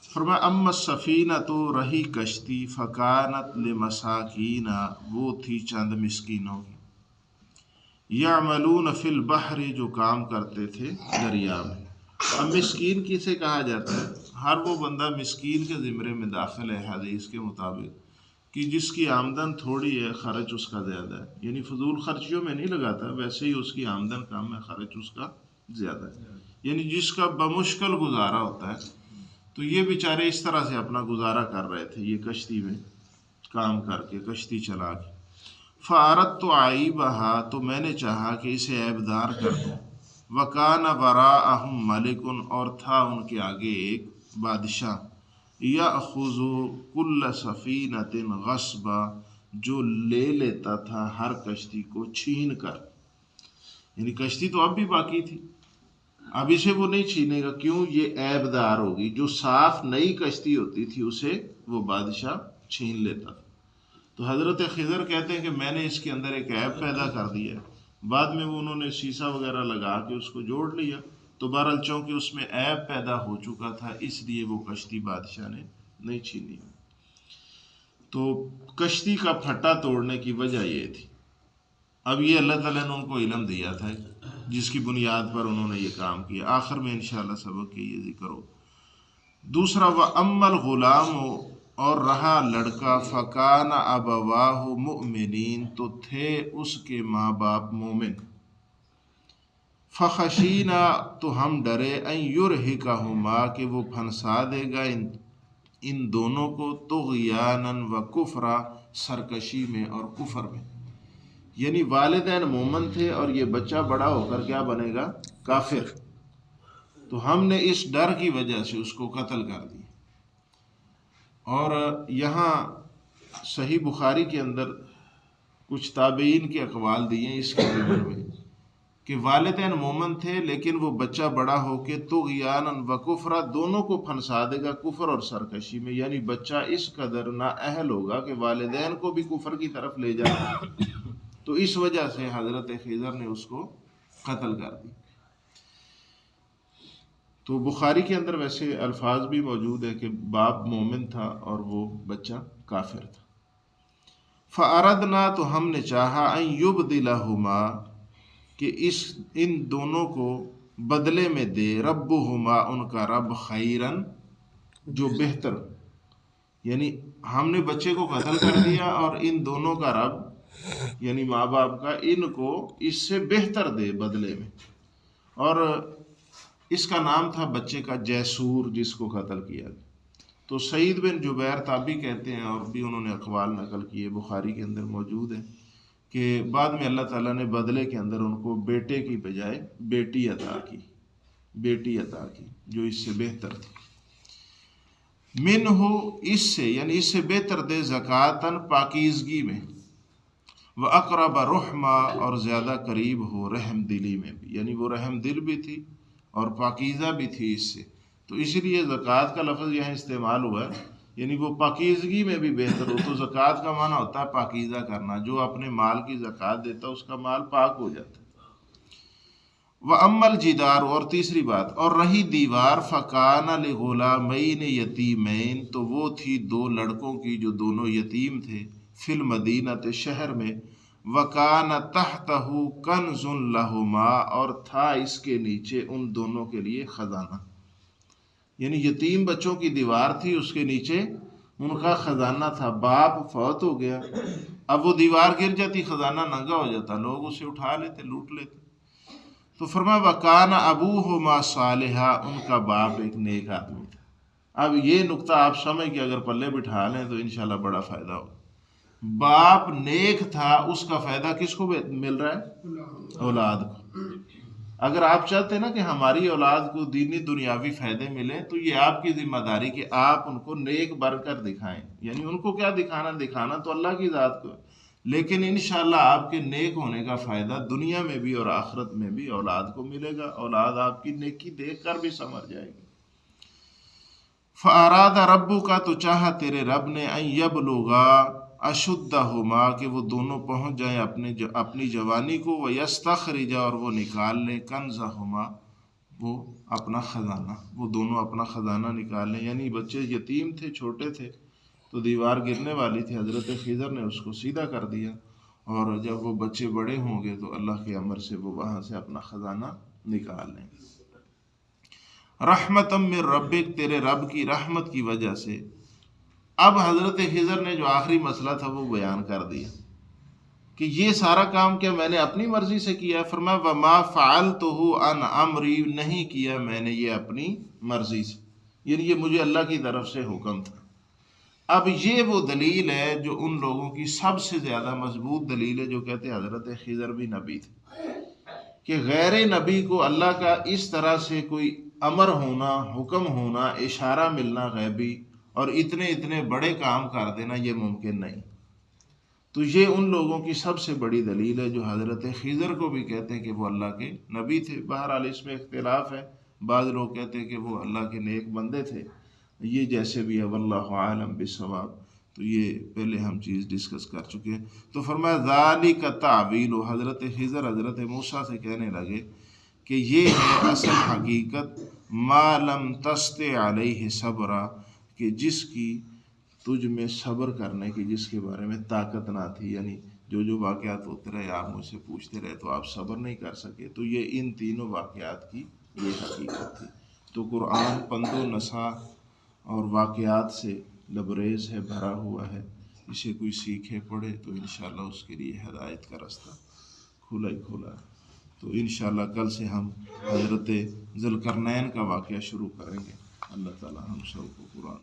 فرمایا اما السفینہ تو رہی کشتی فکانت لمساکین وہ تھی چند مسکینوں کی، یعملون فی البحر جو کام کرتے تھے دریا میں۔ اب مسکین کسے کہا جاتا ہے؟ ہر وہ بندہ مسکین کے زمرے میں داخل ہے حدیث کے مطابق کہ جس کی آمدن تھوڑی ہے خرچ اس کا زیادہ ہے، یعنی فضول خرچیوں میں نہیں لگاتا، ویسے ہی اس کی آمدن کم ہے خرچ اس کا زیادہ ہے، یعنی جس کا بمشکل گزارا ہوتا ہے۔ تو یہ بیچارے اس طرح سے اپنا گزارا کر رہے تھے، یہ کشتی میں کام کر کے کشتی چلا کے۔ فَأَرَدْتُ عَيْبَهَا تو میں نے چاہا کہ اسے عیبدار کر دوں، وَكَانَ وَرَاءَهُمْ مَلِكٌ اور تھا ان کے آگے ایک بادشاہ، يَأْخُذُ كُلَّ سَفِينَةٍ غَصْبًا جو لے لیتا تھا ہر کشتی کو چھین کر، یعنی کشتی تو اب بھی باقی تھی، اب اسے وہ نہیں چھینے گا، کیوں؟ یہ عیب دار ہوگی، جو صاف نئی کشتی ہوتی تھی اسے وہ بادشاہ چھین لیتا تھا۔ تو حضرت خضر کہتے ہیں کہ میں نے اس کے اندر ایک عیب پیدا کر دیا ہے، بعد میں وہ انہوں نے شیشہ وغیرہ لگا کے اس کو جوڑ لیا، تو بہرحال چونکہ اس میں عیب پیدا ہو چکا تھا اس لیے وہ کشتی بادشاہ نے نہیں چھینی۔ تو کشتی کا پھٹا توڑنے کی وجہ یہ تھی۔ اب یہ اللہ تعالیٰ نے ان کو علم دیا تھا جس کی بنیاد پر انہوں نے یہ کام کیا، آخر میں انشاءاللہ سبق کے یہ ذکر ہو۔ دوسرا وَأَمَّا الْغُلَامُ اور رہا لڑکا فَكَانَ أَبَوَاهُ مُؤْمِنِينَ تو تھے اس کے ماں باپ مومن، فَخَشِينَا تو ہم ڈرے أَن يُرْهِقَهُمَا کہ وہ پھنسا دے گا ان دونوں کو طغیاناً وکفرا سرکشی میں اور کفر میں، یعنی والدین مومن تھے اور یہ بچہ بڑا ہو کر کیا بنے گا؟ کافر، تو ہم نے اس ڈر کی وجہ سے اس کو قتل کر دیا۔ اور یہاں صحیح بخاری کے اندر کچھ تابعین کے اقوال دیے اس کے ذکر میں کہ والدین مومن تھے لیکن وہ بچہ بڑا ہو کے طغیانا و کفرا دونوں کو پھنسا دے گا کفر اور سرکشی میں، یعنی بچہ اس قدر نااہل ہوگا کہ والدین کو بھی کفر کی طرف لے جائے، تو اس وجہ سے حضرت خضر نے اس کو قتل کر دی۔ تو بخاری کے اندر ویسے الفاظ بھی موجود ہے کہ باپ مومن تھا اور وہ بچہ کافر تھا۔ فَأَرَدْنَا تو ہم نے چاہا أَن يُبْدِلَهُمَا کہ ان دونوں کو بدلے میں دے ربهما ان کا رب خیرن جو بہتر، یعنی ہم نے بچے کو قتل کر دیا اور ان دونوں کا رب یعنی ماں باپ کا ان کو اس سے بہتر دے بدلے میں۔ اور اس کا نام تھا بچے کا جیسور جس کو قتل کیا گیا۔ تو سعید بن جبیر تابعی کہتے ہیں اور بھی انہوں نے اقوال نقل کیے بخاری کے اندر موجود ہیں کہ بعد میں اللہ تعالیٰ نے بدلے کے اندر ان کو بیٹے کی بجائے بیٹی عطا کی جو اس سے بہتر تھی۔ منہ اس سے یعنی اس سے بہتر دے زکاتن پاکیزگی میں، وَأَقْرَبَ رُحْمًا اور زیادہ قریب ہو رحم دلی میں بھی، یعنی وہ رحم دل بھی تھی اور پاکیزہ بھی تھی اس سے، تو اسی لیے زکوٰۃ کا لفظ یہاں استعمال ہوا ہے، یعنی وہ پاکیزگی میں بھی بہتر ہو۔ تو زکوٰۃ کا معنی ہوتا ہے پاکیزہ کرنا، جو اپنے مال کی زکوٰۃ دیتا ہے اس کا مال پاک ہو جاتا ہے۔ وَأَمَّا الْجِدَارُ اور تیسری بات، اور رہی دیوار فَكَانَ لِغُلَامَيْنِ يَتِيمَيْنِ تو وہ تھی دو لڑکوں کی جو دونوں یتیم تھے، فِي الْمَدِينَةِ شہر میں، وَكَانَ تَحْتَهُ كَنْزٌ لَهُمَا اور تھا اس کے نیچے ان دونوں کے لیے خزانہ، یعنی یتیم بچوں کی دیوار تھی اس کے نیچے ان کا خزانہ تھا، باپ فوت ہو گیا، اب وہ دیوار گر جاتی خزانہ ننگا ہو جاتا، لوگ اسے اٹھا لیتے لوٹ لیتے۔ تو فرمایا وَكَانَ أَبُوهُمَا صَالِحًا ان کا باپ ایک نیک آدمی تھا۔ اب یہ نقطہ آپ سمجھ کے اگر پلے بٹھا لیں تو انشاءاللہ بڑا فائدہ ہوگا۔ باپ نیک تھا، اس کا فائدہ کس کو مل رہا ہے؟ اولاد کو۔ اگر آپ چاہتے ہیں نا کہ ہماری اولاد کو دینی دنیاوی فائدے ملیں تو یہ آپ کی ذمہ داری کہ آپ ان کو نیک بن کر دکھائیں، یعنی ان کو کیا دکھانا تو اللہ کی ذات کو، لیکن انشاءاللہ آپ کے نیک ہونے کا فائدہ دنیا میں بھی اور آخرت میں بھی اولاد کو ملے گا، اولاد آپ کی نیکی دیکھ کر بھی سمجھ جائے گی۔ فَأَرَادَ رَبُّكَ تو چاہا تیرے رب نے أَن يَبْلُغَا اشدہما کہ وہ دونوں پہنچ جائیں اپنی جوانی کو، وَيَسْتَخْرِجَ اور وہ نکال لے کنزہما وہ اپنا خزانہ، وہ دونوں اپنا خزانہ نکال لیں. یعنی بچے یتیم تھے، چھوٹے تھے، تو دیوار گرنے والی تھی، حضرت خضر نے اس کو سیدھا کر دیا، اور جب وہ بچے بڑے ہوں گے تو اللہ کے امر سے وہ وہاں سے اپنا خزانہ نکال لیں گے. رحمتم من ربک، تیرے رب کی رحمت کی وجہ سے. اب حضرت خضر نے جو آخری مسئلہ تھا وہ بیان کر دیا کہ یہ سارا کام کیا میں نے اپنی مرضی سے کیا. فرمایا وما فعلتہ عن امری، نہیں کیا میں نے یہ اپنی مرضی سے، یعنی یہ مجھے اللہ کی طرف سے حکم تھا. اب یہ وہ دلیل ہے جو ان لوگوں کی سب سے زیادہ مضبوط دلیل ہے جو کہتے ہیں حضرت خضر بھی نبی تھے، کہ غیر نبی کو اللہ کا اس طرح سے کوئی امر ہونا، حکم ہونا، اشارہ ملنا غیبی، اور اتنے بڑے کام کر دینا، یہ ممکن نہیں. تو یہ ان لوگوں کی سب سے بڑی دلیل ہے جو حضرت خضر کو بھی کہتے ہیں کہ وہ اللہ کے نبی تھے. بہرحال اس میں اختلاف ہے، بعض لوگ کہتے ہیں کہ وہ اللہ کے نیک بندے تھے، یہ جیسے بھی ہے واللہ عالم بالصواب. تو یہ پہلے ہم چیز ڈسکس کر چکے ہیں. تو فرمایا ذالک تعویل، حضرت خضر حضرت موسیٰ سے کہنے لگے کہ یہ ہے اصل حقیقت ما لم تستطع علیہ صبرا، کہ جس کی تجھ میں صبر کرنے کی، جس کے بارے میں طاقت نہ تھی. یعنی جو واقعات ہوتے رہے آپ مجھ سے پوچھتے رہے تو آپ صبر نہیں کر سکے. تو یہ ان تینوں واقعات کی یہ حقیقت تھی. تو قرآن پند و نصیحت اور واقعات سے لبریز ہے، بھرا ہوا ہے. اسے کوئی سیکھے پڑھے تو انشاءاللہ اس کے لیے ہدایت کا راستہ کھلا ہی کھلا ہے. تو انشاءاللہ کل سے ہم حضرت ذوالقرنین کا واقعہ شروع کریں گے. اللہ تعالی ہم سب کو قرآن